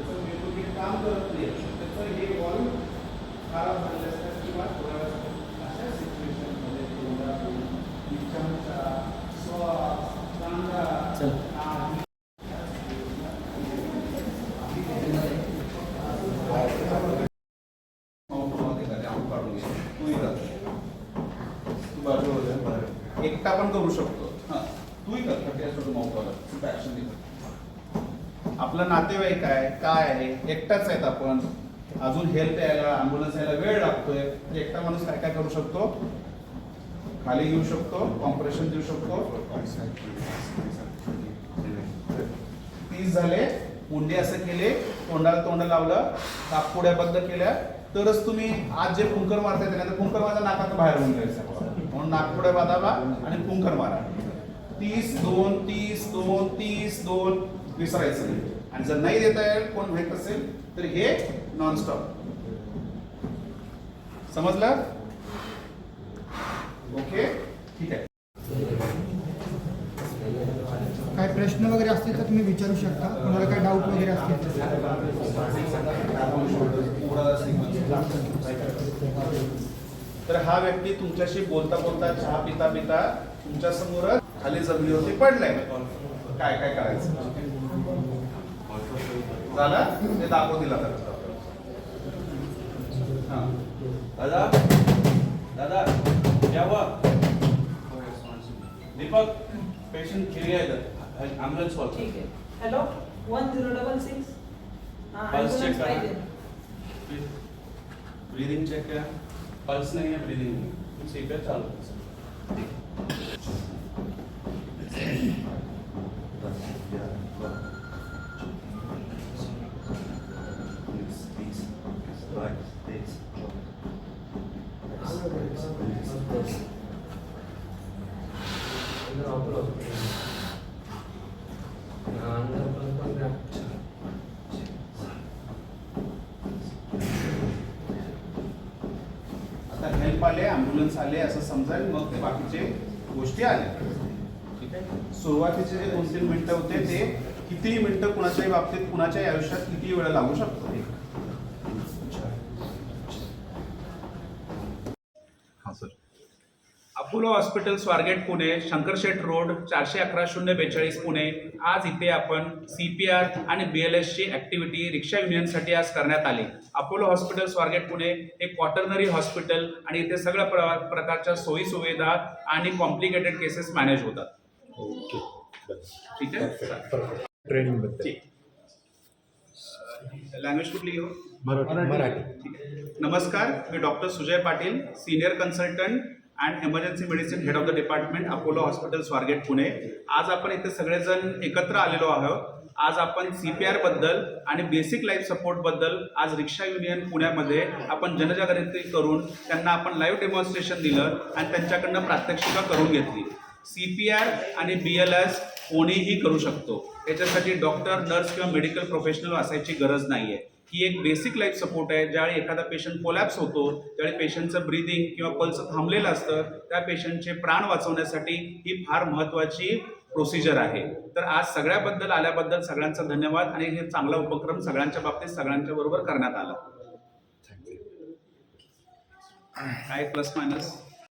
त्याचं मेंदू काम करत नाही, त्याचं हे वॉल्व खराब झाले असतात किंवा थोड्या अशा सिच्युएशनमध्ये तोंडातून विचारांचा श्वास एकटा पण करू शकतो. तूही कर माउथ ऍक्शन. आपलं नातेवाईक आहे, काय आहे, एकटाच आहेत आपण, अजून हेल्प यायला अँब्युलन्स यायला वेळ लागतोय, एकटा माणूस काय काय करू शकतो? खाली घेऊ शकतो, कॉम्प्रेशन देऊ शकतो. 30 झाले, मुंडे असं केले, तोंडाला तोंड लावलं, कापुड्या बंद केल्या, तरच तुम्ही आज जे फुंकर मारताय त्यानंतर फुंकर माझा नाकात बाहेर होऊन जायचं. म्हणून नाकपुड्या बांधावा आणि फुंकर मारा. 30-2 30-2 30-2 विसरायचं नाही. आणि जर नाही देता येईल, कोण माहित असेल तर हे नॉनस्टॉप. समजलं? ओके, ठीक आहे. काय प्रश्न वगैरे असतील तर तुम्ही विचारू शकता. तुम्हाला काय डाऊट वगैरे असतील तर हा व्यक्ती तुमच्याशी बोलता बोलता चहा पिता पिता तुमच्या समोरच खाली जमिनीवरती पडलाय. काय काय करायचं झालं ते दाखव दिला. दादा दादा यावा. दीपक पेशंट घरी आहे, ॲम्ब्युलन्स कॉल. ठीक आहे. हॅलो 1066. पल्स चेक करा, ब्रीदिंग चेक करा. पल्स नहीं है, ब्रीदिंग नहीं, सीपीआर चालू है. आता हेल्प आले, ॲम्ब्युलन्स आले असं समजाल, मग ते बाकीचे गोष्टी आल्या. ठीक आहे. सुरुवातीचे जे 2-3 मिनिटं होते ते कितीही मिनिटं कुणाच्याही बाबतीत कुणाच्याही आयुष्यात किती वेळ लागू शकतो. हां sir. Apollo hospital Swargate Pune, Shankarshet road, 411-042 Pune. आज इथे आपण CPR आणि BLS ची ऍक्टिव्हिटी रिक्षा युनियनसाठी आज करण्यात आली. अपोलो हॉस्पिटल स्वारगेट पुणे हे क्वाटरनरी हॉस्पिटल आणि इथे सगळ्या प्रकारच्या सोयी सुविधा आणि कॉम्प्लिकेटेड केसेस मॅनेज होतात. ठीक आहे. ट्रेनिंग बद्दल लँग्वेज कुठली घेऊ? मराठी. नमस्कार, मी doctor Sujay Patil, senior consultant and emergency medicine head of the department, Apollo hospital Swargate Pune. आज आपण इथे सगळेजण एकत्र आलेलो आहोत. आज आपण CPR बद्दल आणि बेसिक लाईफ सपोर्ट बद्दल आज रिक्षा युनियन पुण्यामध्ये आपण जनजागृती करून त्यांना आपण लाईव्ह डेमॉन्स्ट्रेशन दिलं आणि त्यांच्याकडनं प्रात्यक्षिका करून घेतली. CPR आणि BLS कोणीही करू शकतो. याच्यासाठी डॉक्टर, नर्स किंवा मेडिकल प्रोफेशनल असायची गरज नाही आहे. ही एक बेसिक लाईफ सपोर्ट आहे. ज्यावेळी एखादा पेशंट कोलॅप्स होतो, त्यावेळी पेशंटचं ब्रीदिंग किंवा पल्स थांबलेलं असतं, त्या पेशंटचे प्राण वाचवण्यासाठी ही फार महत्त्वाची प्रोसिजर आहे. तर आज सगळ्याबद्दल आल्याबद्दल सगळ्यांचा धन्यवाद. आणि हे चांगला उपक्रम सगळ्यांच्या बाबतीत सगळ्यांच्या बरोबर करण्यात आला. काय प्लस मायनस?